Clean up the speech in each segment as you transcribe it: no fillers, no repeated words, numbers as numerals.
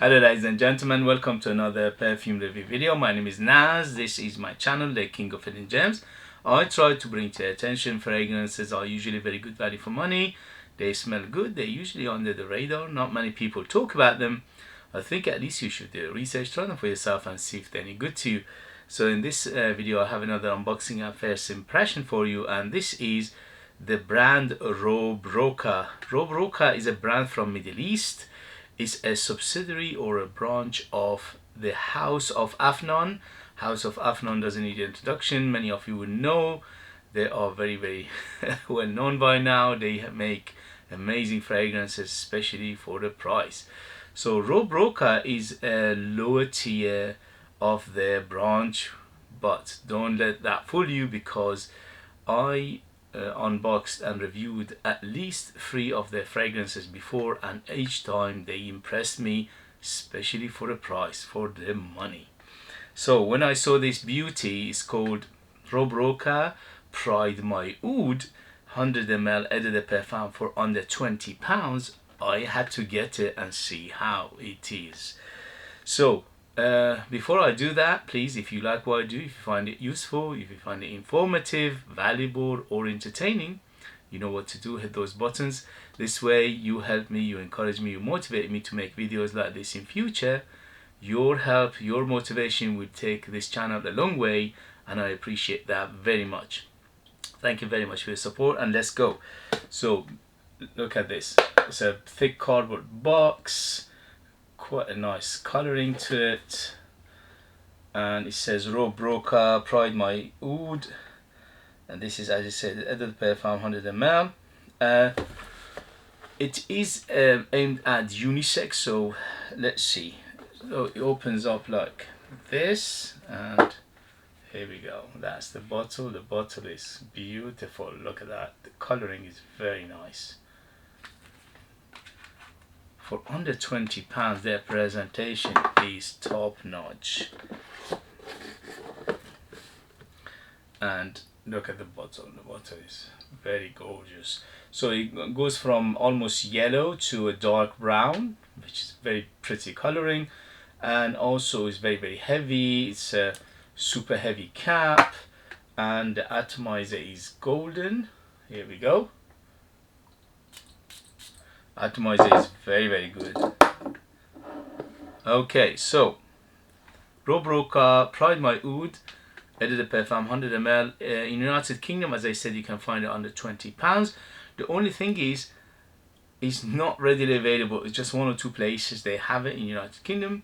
Hello ladies and gentlemen, welcome to another perfume review video. My name is Naz. This is my channel, the King of Hidden Gems. I try to bring to your attention fragrances are usually very good value for money. They smell good, they're usually under the radar, not many people talk about them. I think at least you should do research, try them for yourself and see if they're any good to you. So in this video I have another unboxing and first impression for you, and this is the brand Rue Broca. Rue Broca is a brand from Middle East. It's a subsidiary or a branch of the House of Afnan. House of Afnan doesn't need introduction. Many of you will know. They are very well known by now. They make amazing fragrances, especially for the price. So Rue Broca is a lower tier of their branch, but don't let that fool you, because I unboxed and reviewed at least 3 of their fragrances before, and each time they impressed me, especially for the price, for the money. So when I saw this beauty, it's called Rue Broca Pride My Oud 100 ml eau de parfum for under £20. I had to get it and see how it is. So before I do that, please, if you like what I do, if you find it useful, if you find it informative, valuable or entertaining, you know what to do. Hit those buttons. This way you help me, you encourage me, you motivate me to make videos like this in future. Your help, your motivation will take this channel a long way, and I appreciate that very much. Thank you very much for your support, and let's go. So look at this. It's a thick cardboard box, quite a nice coloring to it, and it says Rue Broca Pride My Oud, and this is, as I said, eau de parfum 100 ml. It is aimed at unisex, so let's see. So it opens up like this, and here we go. That's the bottle. The bottle is beautiful. Look at that. The coloring is very nice. For under £20, their presentation is top notch. And look at the bottle. The bottle is very gorgeous. So it goes from almost yellow to a dark brown, which is very pretty coloring, and also is very heavy. It's a super heavy cap, and the atomizer is golden. Here we go. Atomizer is very good. Okay, so Rue Broca Pride My Oud eau de parfum 100 ml. In United Kingdom, as I said, you can find it under £20. The only thing is, it's not readily available. It's just 1 or 2 places they have it in United Kingdom,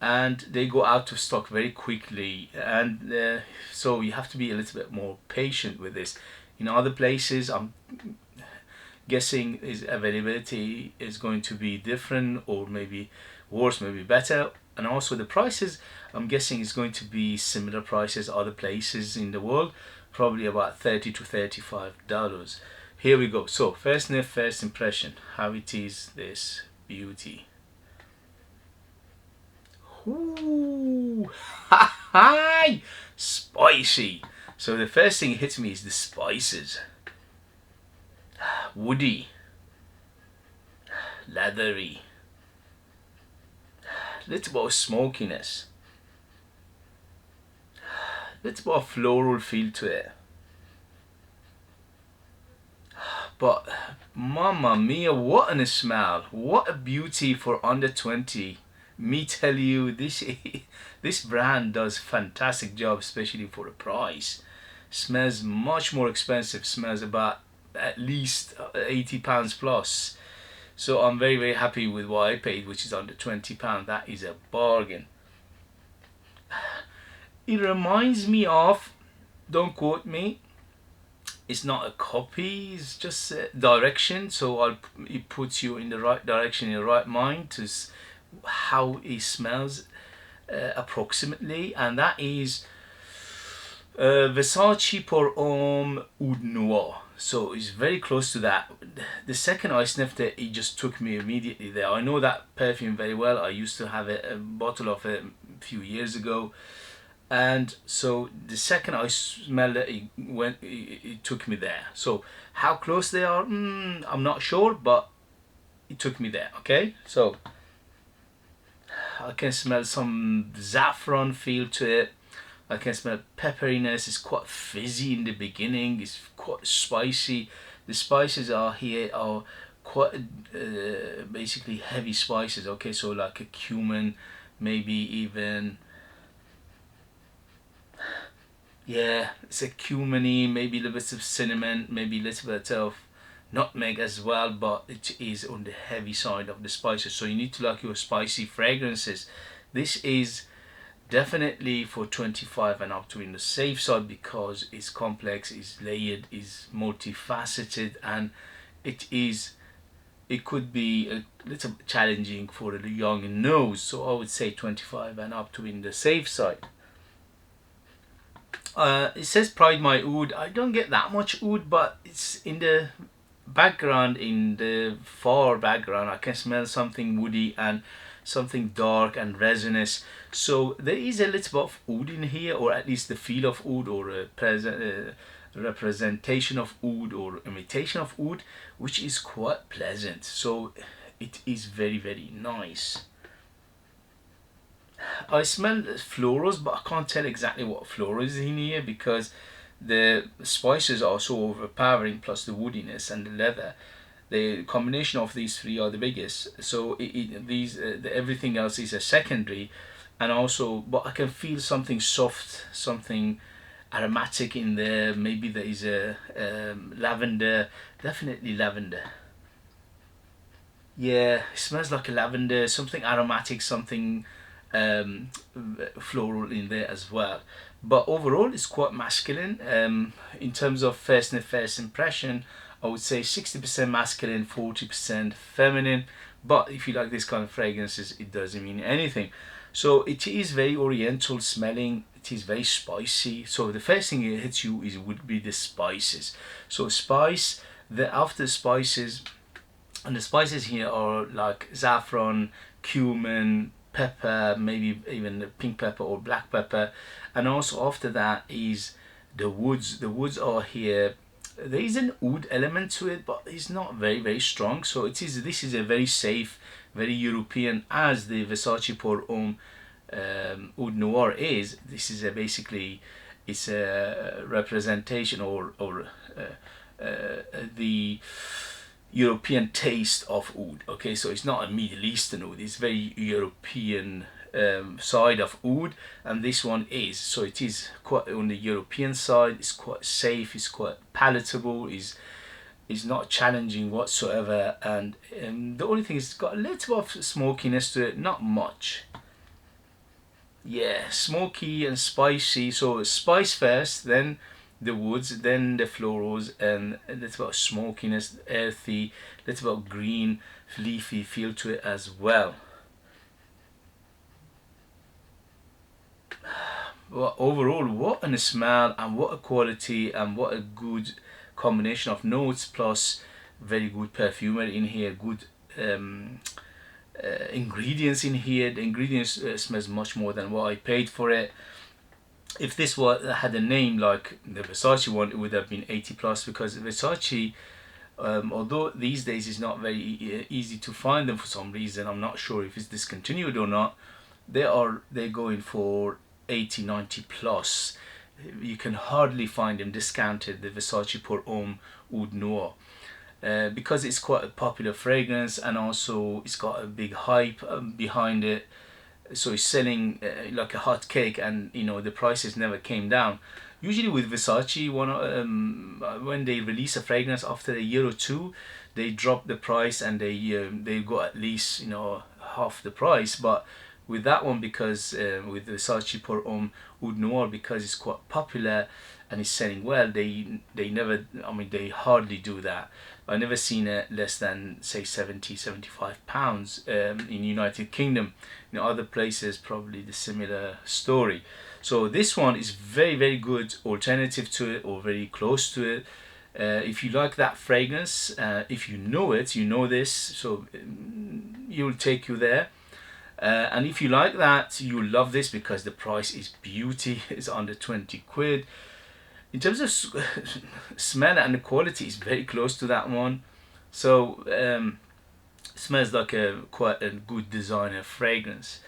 and they go out of stock very quickly, and so you have to be a little bit more patient with this. In other places, I'm guessing its availability is going to be different, or maybe worse, maybe better, and also the prices, I'm guessing is going to be similar prices other places in the world, probably about $30 to $35. Here we go. So first sniff, first impression, how it is, this beauty. Ooh, hi, spicy. So the first thing that hits me is the spices. Woody, leathery, little bit of smokiness, little bit of floral feel to it. But mamma mia, what a smell! What a beauty for under 20. Me tell you, this brand does fantastic job, especially for the price. Smells much more expensive. Smells about at least £80 plus. So I'm very happy with what I paid, which is under £20. That is a bargain. It reminds me of, don't quote me, it's not a copy, it's just a direction. So it puts you in the right direction, in the right mind to how it smells approximately, and that is Versace Pour Homme Oud Noir. So it's very close to that. The second I sniffed it, it just took me immediately there. I know that perfume very well. I used to have a bottle of it a few years ago, and so the second I smelled it, it took me there. So how close they are, I'm not sure, but it took me there. Okay, so I can smell some saffron feel to it. I can smell pepperiness. It's quite fizzy in the beginning. It's quite spicy. The spices are here are quite basically heavy spices. Okay, so like a cumin, maybe even, yeah, it's a cuminy, maybe a little bit of cinnamon, maybe a little bit of nutmeg as well, but it is on the heavy side of the spices. So you need to like your spicy fragrances. This is definitely for 25 and up to in the safe side, because it's complex, it's layered, it's multifaceted, and it could be a little challenging for a young nose. So I would say 25 and up to in the safe side. It says Pride My Oud. I don't get that much oud, but it's in the background, in the far background I can smell something woody and something dark and resinous. So there is a little bit of oud in here, or at least the feel of oud, or a representation of oud, or imitation of oud, which is quite pleasant. So it is very, very nice. I smell florals, but I can't tell exactly what floral is in here, because the spices are so overpowering, plus the woodiness and the leather. The combination of these three are the biggest. So everything else is a secondary, and also, but I can feel something soft, something aromatic in there. Maybe there is a lavender, definitely lavender. Yeah, it smells like a lavender, something aromatic, something um, floral in there as well. But overall, it's quite masculine. In terms of first impression, I would say 60% masculine, 40% feminine. But if you like this kind of fragrances, it doesn't mean anything. So it is very oriental smelling. It is very spicy. So the first thing it hits you would be the spices. So spice, the after spices, and the spices here are like saffron, cumin, pepper, maybe even pink pepper or black pepper. And also after that is the woods. The woods are here. There is an oud element to it, but it's not very, very strong. So this is a very safe, very European, as the Versace Pour Homme Oud Noir is. This is basically, it's a representation, or the European taste of oud. Okay, so it's not a Middle Eastern oud, it's very European side of oud, and this one is. So it is quite on the European side. It's quite safe, it's quite palatable, is not challenging whatsoever, and the only thing is it's got a little bit of smokiness to it, not much. Yeah, smoky and spicy. So spice first, then the woods, then the florals, and a little bit of smokiness, earthy, little bit of green, leafy feel to it as well. But overall, what a smell, and what a quality, and what a good combination of notes, plus very good perfumery in here, good ingredients in here. The ingredients smells much more than what I paid for it. If this had a name like the Versace one, it would have been 80 plus, because Versace, although these days it's not very easy to find them for some reason, I'm not sure if it's discontinued or not, they're going for 80, 90 plus. You can hardly find them discounted, the Versace Pour Homme Oud Noir, because it's quite a popular fragrance, and also it's got a big hype behind it. So it's selling like a hot cake, and you know the prices never came down. Usually with Versace, when they release a fragrance, after a year or two, they drop the price, and they go at least, you know, half the price. But with that one, because with Versace Pour Homme Oud Noir, because it's quite popular and it's selling well, they never, I mean, they hardly do that. I never seen it less than say 70-75 pounds in United Kingdom. In other places probably the similar story. So this one is very, very good alternative to it, or very close to it. If you like that fragrance, if you know it, you know this, so it will take you there. And if you like that, you'll love this, because the price is beauty. It's under 20 quid. In terms of smell and the quality, is very close to that one. So smells like quite a good designer fragrance.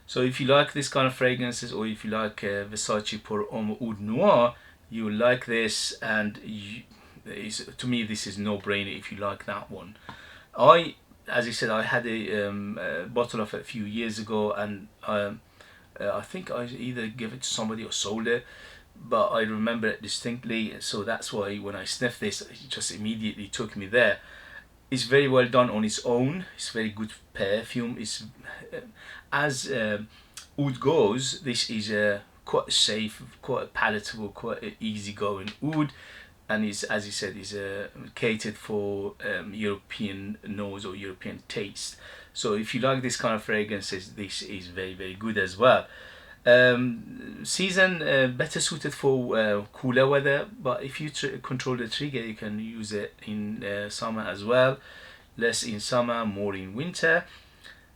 So if you like this kind of fragrances, or if you like Versace Pour Homme Oud Noir, you will like this, and to me this is no brainer if you like that one. As I said, I had a bottle of it a few years ago, and I think I either gave it to somebody or sold it, but I remember it distinctly. So that's why when I sniffed this, it just immediately took me there. It's very well done on its own. It's very good perfume. It's as oud goes, this is quite safe, quite palatable, quite easygoing oud, and is, as you said, is catered for European nose or European taste. So if you like this kind of fragrances, this is very, very good as well. Season better suited for cooler weather, but if you control the trigger, you can use it in summer as well. Less in summer, more in winter.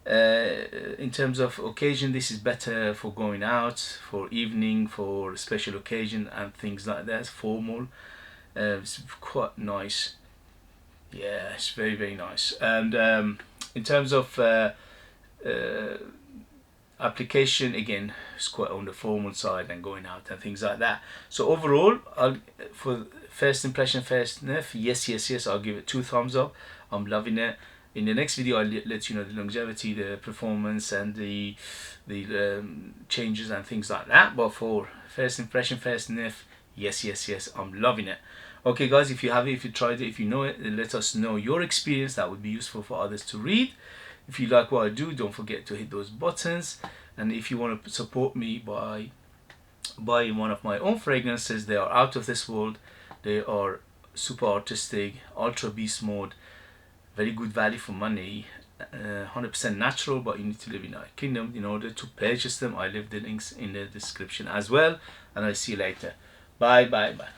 In terms of occasion, this is better for going out, for evening, for special occasion and things like that. Formal. It's quite nice. Yeah, it's very, very nice. And in terms of application, again, it's quite on the formal side and going out and things like that. So overall, for first impression, first sniff, yes, yes, yes, I'll give it 2 thumbs up. I'm loving it. In the next video, I'll let you know the longevity, the performance, and the changes and things like that. But for first impression, first sniff, yes, yes, yes, I'm loving it. Okay, guys, if you have it, if you tried it, if you know it, let us know your experience. That would be useful for others to read. If you like what I do, don't forget to hit those buttons. And if you want to support me by buying one of my own fragrances, they are out of this world. They are super artistic, ultra beast mode, very good value for money, 100% natural, but you need to live in our kingdom in order to purchase them. I leave the links in the description as well, and I'll see you later. Bye, bye, bye.